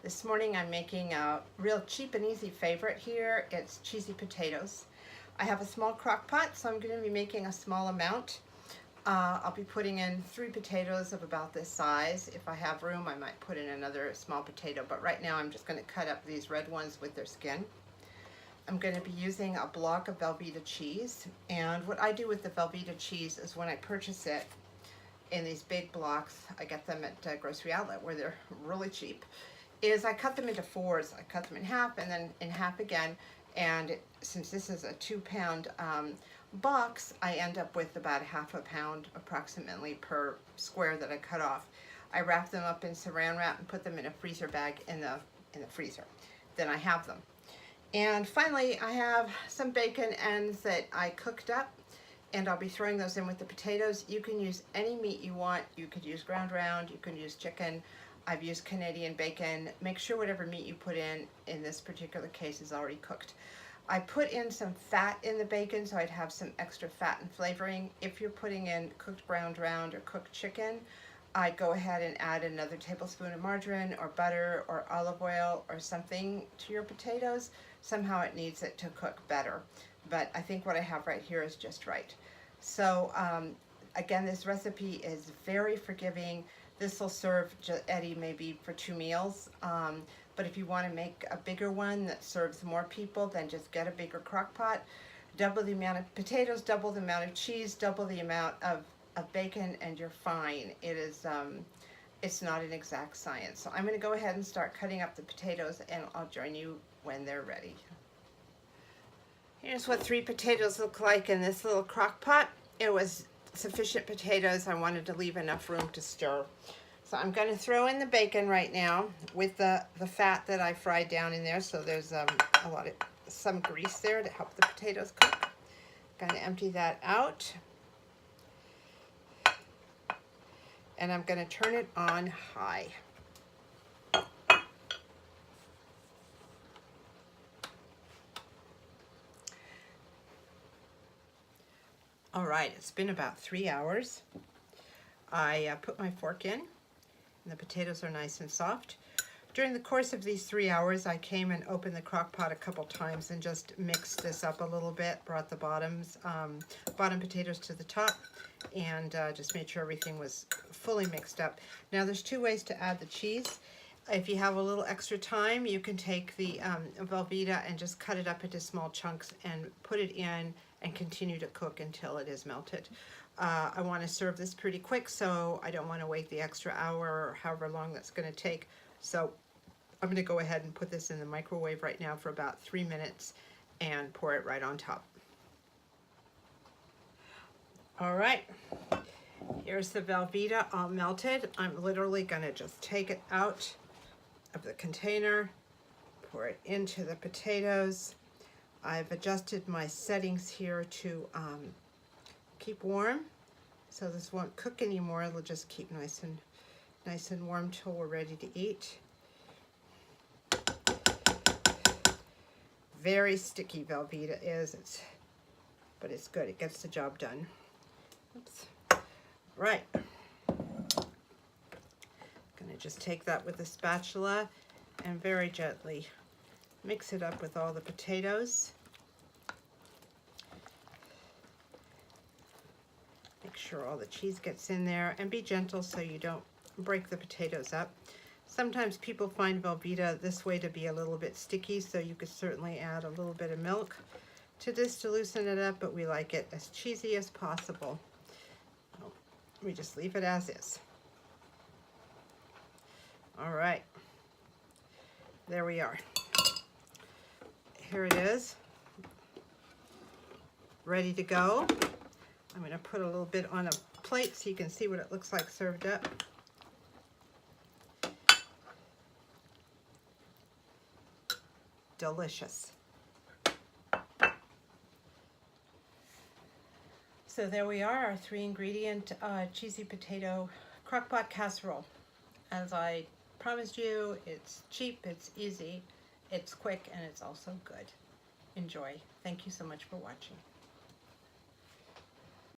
This morning I'm making a real cheap and easy favorite here. It's cheesy potatoes. I have a small crock pot, so I'm going to be making a small amount. I'll be putting in 3 potatoes of about this size. If I have room, I might put in another small potato, but right now I'm just going to cut up these red ones with their skin. I'm going to be using a block of Velveeta cheese, and what I do with the Velveeta cheese is when I purchase it in these big blocks, I get them at Grocery Outlet where they're really cheap, is I cut them into 4s. I cut them in half and then in half again, and since this is a 2-pound box, I end up with about a half a pound approximately per square that I cut off. I wrap them up in saran wrap and put them in a freezer bag in the freezer. Then I have them. And finally, I have some bacon ends that I cooked up, and I'll be throwing those in with the potatoes. You can use any meat you want. You could use ground round, you can use chicken. I've used Canadian bacon. Make sure whatever meat you put in this particular case, is already cooked. I put in some fat in the bacon, so I'd have some extra fat and flavoring. If you're putting in cooked ground round or cooked chicken, I'd go ahead and add another tablespoon of margarine or butter or olive oil or something to your potatoes. Somehow it needs it to cook better, but I think what I have right here is just right. So again, this recipe is very forgiving. This will serve Eddie maybe for 2 meals, but if you want to make a bigger one that serves more people, then just get a bigger crock pot. Double the amount of potatoes, double the amount of cheese, double the amount of bacon, and you're fine. It is, it's not an exact science. So I'm going to go ahead and start cutting up the potatoes, and I'll join you when they're ready. Here's what 3 potatoes look like in this little crock pot. It was sufficient potatoes. I wanted to leave enough room to stir. So I'm going to throw in the bacon right now with the fat that I fried down in there. So there's some grease there to help the potatoes cook. Going to empty that out. And I'm going to turn it on high. All right, it's been about 3 hours. I put my fork in, and the potatoes are nice and soft. During the course of these 3 hours, I came and opened the crock pot a couple times and just mixed this up a little bit, brought the bottom potatoes to the top, and just made sure everything was fully mixed up. Now there's 2 ways to add the cheese. If you have a little extra time, you can take the Velveeta and just cut it up into small chunks and put it in and continue to cook until it is melted. I want to serve this pretty quick, so I don't want to wait the extra hour or however long that's going to take. So I'm going to go ahead and put this in the microwave right now for about 3 minutes and pour it right on top. All right, here's the Velveeta all melted. I'm literally going to just take it out of the container, pour it into the potatoes. I've adjusted my settings here to keep warm, so this won't cook anymore. It'll just keep nice and warm till we're ready to eat. Very sticky Velveeta is, but it's good. It gets the job done. Oops. Right. Gonna just take that with a spatula and very gently mix it up with all the potatoes. Make sure all the cheese gets in there, and be gentle so you don't break the potatoes up. Sometimes people find Velveeta this way to be a little bit sticky, so you could certainly add a little bit of milk to this to loosen it up, but we like it as cheesy as possible. We just leave it as is. All right, there we are. Here it is, ready to go. I'm going to put a little bit on a plate so you can see what it looks like served up. Delicious. So there we are, our 3-ingredient cheesy potato crockpot casserole. As I promised you, it's cheap, it's easy, it's quick, and it's also good. Enjoy. Thank you so much for watching.